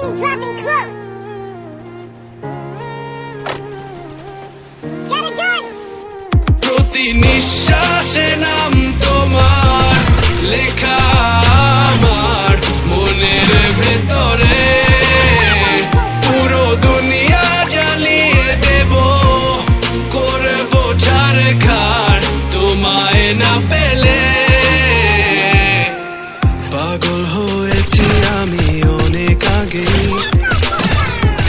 Enemy dropping close. Get a gun. প্রতি নিঃশ্বাসে নাম তোমার লেখা আমার মনের ভেতরে, পুরো দুনিয়া জ্বালিয়ে দেব, করবো ছারখার তোমায় না পেলে। পাগল হয়েছি আমি অনেক আগে,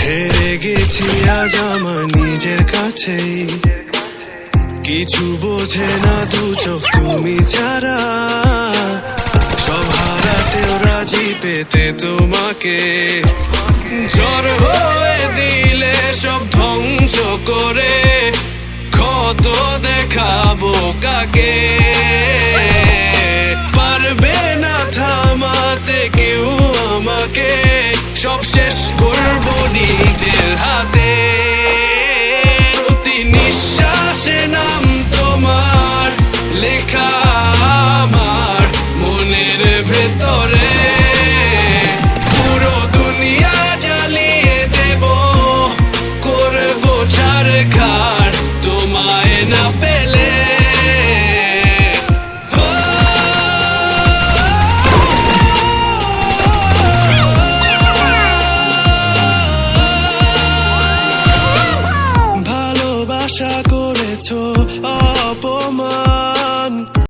হেরে গেছি আজ আমার নিজের কাছেই। কিছু বোঝে না দু চোখ তুমি ছাড়া, সব হারাতেও রাজি পেতে তোমাকে। ঝড় হয়ে দিলে সব ধ্বংস করে, ক্ষত দেখাবো কাকে।